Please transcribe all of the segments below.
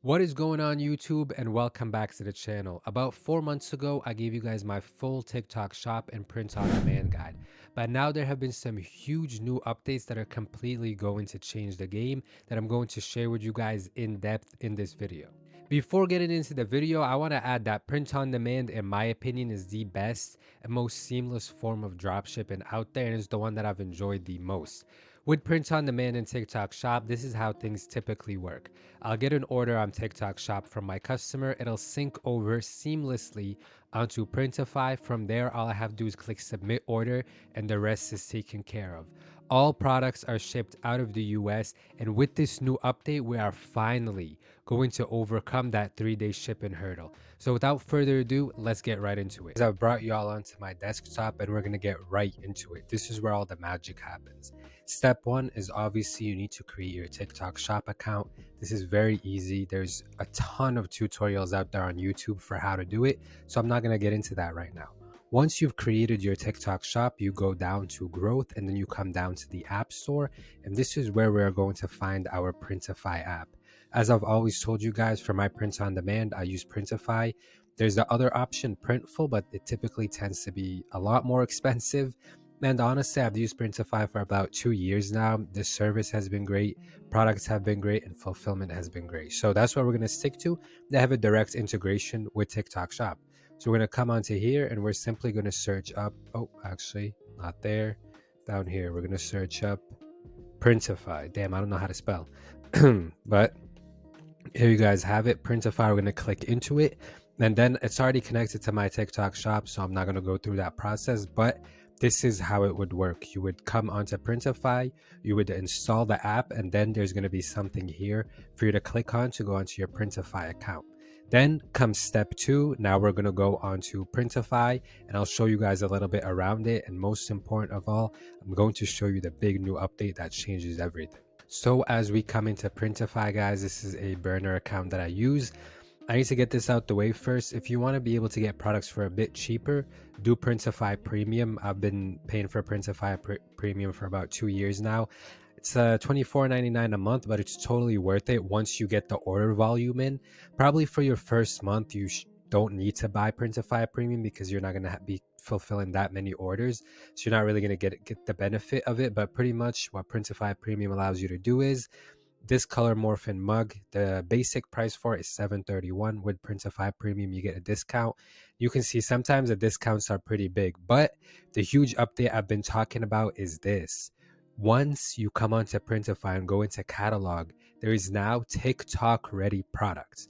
What is going on YouTube, and welcome back to the channel. About 4 months ago, I gave you guys my full TikTok shop and print on demand guide. But now there have been some huge new updates that are completely going to change the game that I'm going to share with you guys in depth in this video. Before getting into the video, I want to add that print on demand, in my opinion, is the best and most seamless form of dropshipping out there, and is the one that I've enjoyed the most. With print on demand and TikTok shop, this is how things typically work. I'll get an order on TikTok shop from my customer. It'll sync over seamlessly onto Printify. From there, all I have to do is click submit order and the rest is taken care of. All products are shipped out of the US, and with this new update, we are finally going to overcome that 3-day shipping hurdle. So without further ado, let's get right into it. I've brought y'all onto my desktop and we're going to get right into it. This is where all the magic happens. Step one is obviously you need to create your TikTok shop account. This is very easy. There's a ton of tutorials out there on YouTube for how to do it, so I'm not going to get into that right now. Once you've created your TikTok shop, you go down to growth and then you come down to the App Store, and this is where we're going to find our Printify app. As I've always told you guys, for my print on demand, I use Printify. There's the other option, Printful, but it typically tends to be a lot more expensive. And honestly, I've used Printify for about 2 years now. The service has been great, products have been great, and fulfillment has been great. So that's what we're going to stick to. They have a direct integration with TikTok Shop. So we're going to come onto here and we're simply going to search up. Oh, actually, not there. Down here, we're going to search up Printify. Damn, I don't know how to spell. But here you guys have it. Printify, we're going to click into it. And then it's already connected to my TikTok shop, so I'm not going to go through that process. But this is how it would work. You would come onto Printify, you would install the app, and then there's going to be something here for you to click on to go onto your Printify account. Then comes step two. Now we're going to go onto Printify, and I'll show you guys a little bit around it. And most important of all, I'm going to show you the big new update that changes everything. So as we come into Printify, guys, this is a burner account that I use. I need to get this out the way first. If you want to be able to get products for a bit cheaper, do Printify Premium. I've been paying for Printify Premium for about 2 years now. It's $24.99 a month, but it's totally worth it once you get the order volume in. Probably for your first month, you don't need to buy Printify Premium because you're not going to be fulfilling that many orders. So you're not really going to get the benefit of it. But pretty much what Printify Premium allows you to do is this color morphin mug. The basic price for it is $7.31. With Printify Premium, you get a discount. You can see sometimes the discounts are pretty big, but the huge update I've been talking about is this. Once you come onto Printify and go into catalog, there is now TikTok ready products.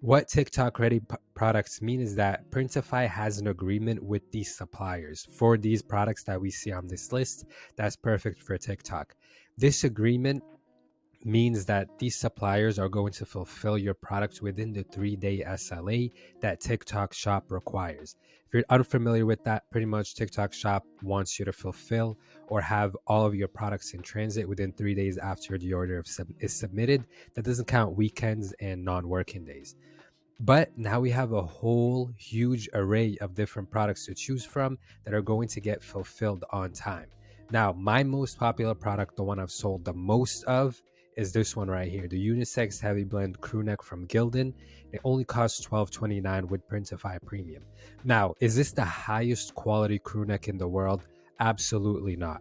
What TikTok ready products mean is that Printify has an agreement with these suppliers for these products that we see on this list. That's perfect for TikTok. This agreement means that these suppliers are going to fulfill your products within the 3-day SLA that TikTok Shop requires. If you're unfamiliar with that, pretty much TikTok Shop wants you to fulfill or have all of your products in transit within 3 days after the order is submitted. That doesn't count weekends and non-working days. But now we have a whole huge array of different products to choose from that are going to get fulfilled on time. Now, my most popular product, the one I've sold the most of, is this one right here, the unisex heavy blend crew neck from Gildan. It only costs $12.29 with Printify Premium. Now, is this the highest quality crew neck in the world? Absolutely not.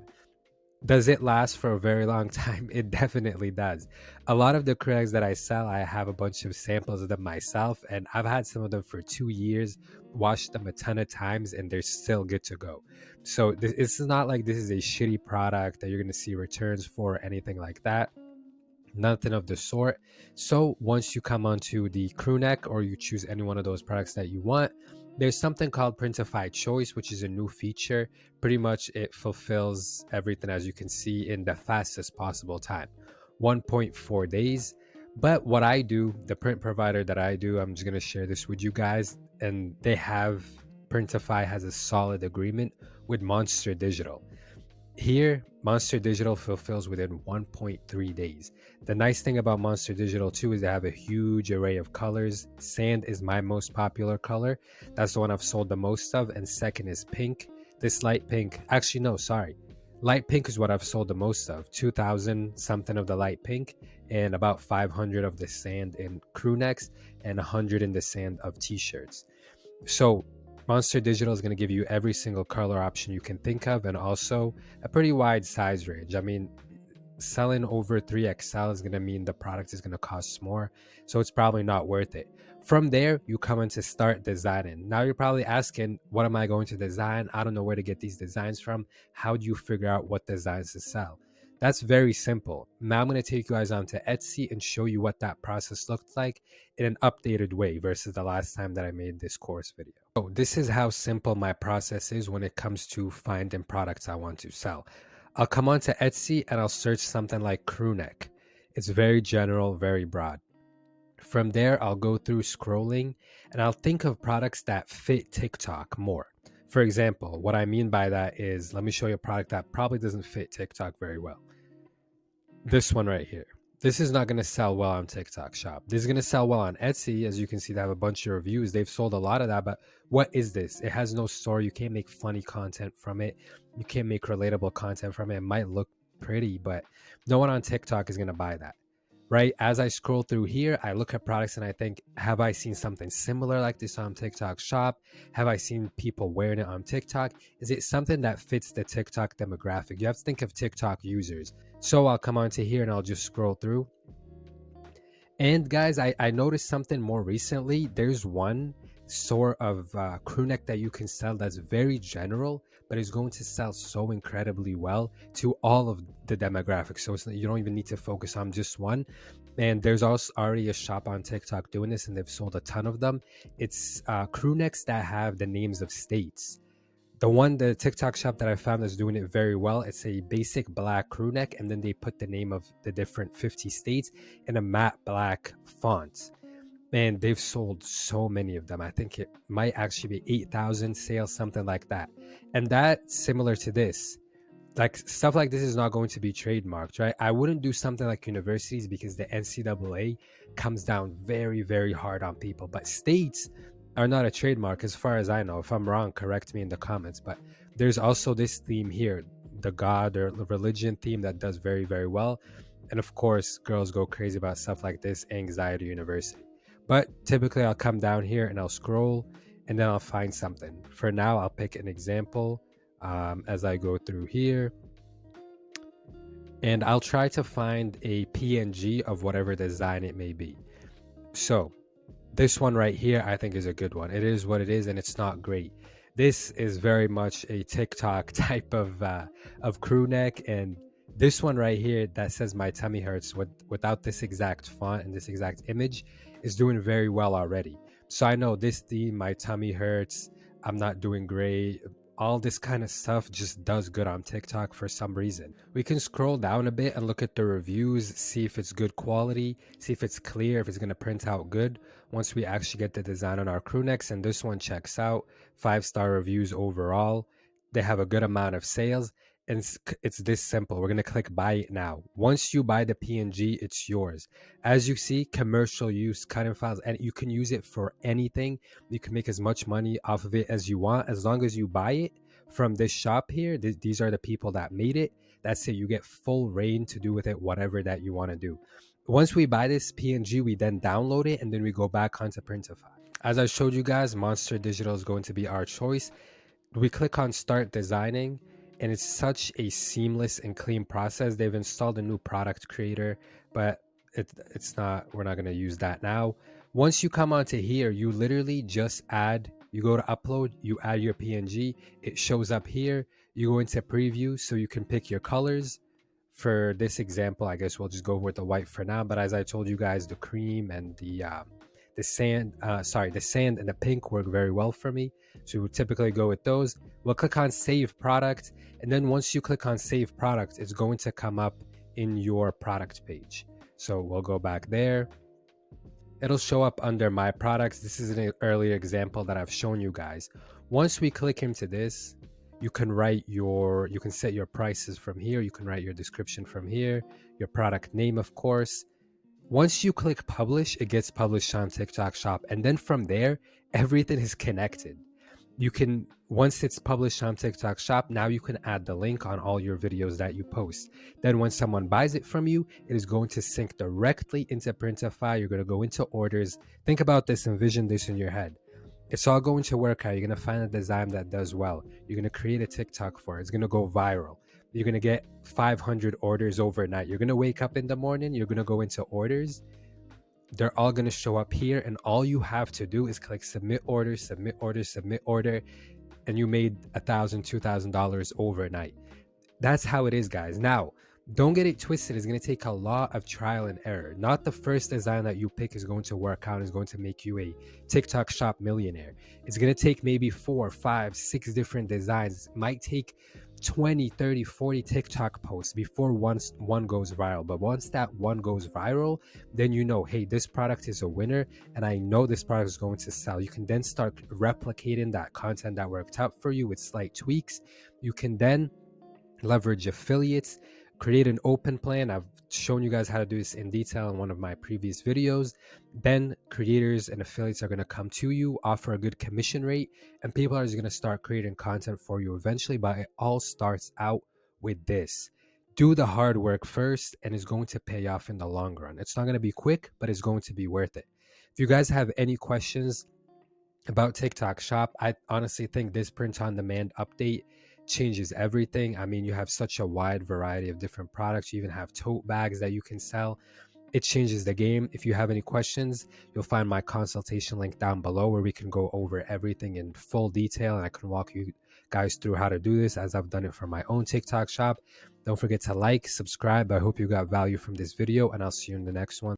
Does it last for a very long time? It definitely does. A lot of the crew necks that I sell, I have a bunch of samples of them myself, and I've had some of them for 2 years, washed them a ton of times, and they're still good to go. So this is not like this is a shitty product that you're going to see returns for or anything like that. Nothing of the sort. So once you come onto the crew neck or you choose any one of those products that you want, there's something called Printify Choice, which is a new feature. Pretty much it fulfills everything, as you can see, in the fastest possible time, 1.4 days. But what I do, the print provider that I do, I'm just going to share this with you guys, and Printify has a solid agreement with Monster Digital. Here, Monster Digital fulfills within 1.3 days. The nice thing about Monster Digital too is they have a huge array of colors. Sand is my most popular color. That's the one I've sold the most of. And second is pink. This light pink, actually no, sorry. Light pink is what I've sold the most of, 2,000 something of the light pink and about 500 of the sand in crew necks and 100 in the sand of t-shirts. So Monster Digital is going to give you every single color option you can think of and also a pretty wide size range. I mean, selling over 3XL is going to mean the product is going to cost more, so it's probably not worth it. From there, you come in to start designing. Now you're probably asking, what am I going to design? I don't know where to get these designs from. How do you figure out what designs to sell? That's very simple. Now I'm going to take you guys onto Etsy and show you what that process looked like in an updated way versus the last time that I made this course video. So this is how simple my process is when it comes to finding products I want to sell. I'll come onto Etsy and I'll search something like crew neck. It's very general, very broad. From there, I'll go through scrolling and I'll think of products that fit TikTok more. For example, what I mean by that is, let me show you a product that probably doesn't fit TikTok very well. This one right here. This is not going to sell well on TikTok shop. This is going to sell well on Etsy. As you can see, they have a bunch of reviews. They've sold a lot of that, but what is this? It has no story. You can't make funny content from it. You can't make relatable content from it. It might look pretty, but no one on TikTok is going to buy that, right? As I scroll through here, I look at products and I think, have I seen something similar like this on TikTok shop? Have I seen people wearing it on TikTok? Is it something that fits the TikTok demographic? You have to think of TikTok users. So I'll come onto here and I'll just scroll through. And guys, I noticed something more recently. There's one sort of crew neck that you can sell that's very general, but is going to sell so incredibly well to all of the demographics. So you don't even need to focus on just one. And there's also already a shop on TikTok doing this, and they've sold a ton of them. It's crew necks that have the names of states. The TikTok shop that I found that's doing it very well, it's a basic black crew neck, and then they put the name of the different 50 states in a matte black font. And they've sold so many of them. I think it might actually be 8,000 sales, something like that. And that's similar to this. Like, stuff like this is not going to be trademarked, right? I wouldn't do something like universities because the NCAA comes down very, very hard on people. But states are not a trademark as far as I know. If I'm wrong, correct me in the comments. But there's also this theme here, the God or religion theme, that does very, very well. And of course, girls go crazy about stuff like this, Anxiety University. But typically I'll come down here and I'll scroll and then I'll find something. For now, I'll pick an example as I go through here. And I'll try to find a PNG of whatever design it may be. So this one right here, I think, is a good one. It is what it is, and it's not great. This is very much a TikTok type of crew neck, and this one right here that says "My tummy hurts" without this exact font and this exact image is doing very well already. So I know this theme, "My tummy hurts," I'm not doing great. All this kind of stuff just does good on TikTok for some reason. We can scroll down a bit and look at the reviews, see if it's good quality, see if it's clear, if it's going to print out good once we actually get the design on our crew necks. And this one checks out, 5-star reviews overall. They have a good amount of sales, and it's this simple. We're going to click buy it now. Once you buy the PNG, it's yours. As you see, commercial use, cutting files, and you can use it for anything. You can make as much money off of it as you want, as long as you buy it from this shop here. These are the people that made it. That's it. You get full reign to do with it whatever that you want to do. Once we buy this PNG, we then download it, and then we go back onto Printify. As I showed you guys, Monster Digital is going to be our choice. We click on Start Designing, and it's such a seamless and clean process. They've installed a new product creator, but it's not, we're not going to use that now. Once you come onto here, you literally just add, you go to upload, you add your PNG, it shows up here. You go into preview so you can pick your colors. For this example, I guess we'll just go with the white for now, but as I told you guys, the cream and the sand and the pink work very well for me, so we'll typically go with those. We'll click on save product, and then once you click on save product, it's going to come up in your product page. So we'll go back there. It'll show up under my products. This is an earlier example that I've shown you guys. Once we click into this, you can set your prices from here. You can write your description from here, your product name, of course. Once you click publish, it gets published on TikTok shop. And then from there, everything is connected. you can, once it's published on TikTok Shop, now you can add the link on all your videos that you post. Then when someone buys it from you, it is going to sync directly into Printify. You're going to go into orders. Think about this, envision this in your head. It's all going to work out. You're going to find a design that does well. You're going to create a TikTok for it. It's going to go viral. You're going to get 500 orders overnight. You're going to wake up in the morning. You're going to go into orders. They're all going to show up here. And all you have to do is click submit order, submit order, submit order. And you made $1,000, $2,000 overnight. That's how it is, guys. Now, don't get it twisted. It's going to take a lot of trial and error. Not the first design that you pick is going to work out, is going to make you a TikTok Shop millionaire. It's going to take maybe 4, 5, 6 different designs. It might take 20, 30, 40 TikTok posts before one goes viral. But once that one goes viral, then you know, hey, this product is a winner and I know this product is going to sell. You can then start replicating that content that worked out for you with slight tweaks. You can then leverage affiliates, create an open plan. I've shown you guys how to do this in detail in one of my previous videos. Then creators and affiliates are going to come to you, offer a good commission rate, and people are just going to start creating content for you eventually. But it all starts out with this. Do the hard work first, and it's going to pay off in the long run. It's not going to be quick, but it's going to be worth it. If you guys have any questions about TikTok Shop, I honestly think this print on demand update changes everything. I mean, you have such a wide variety of different products. You even have tote bags that you can sell. It changes the game. If you have any questions, you'll find my consultation link down below where we can go over everything in full detail, and I can walk you guys through how to do this as I've done it for my own TikTok Shop. Don't forget to like, subscribe. I hope you got value from this video, and I'll see you in the next one.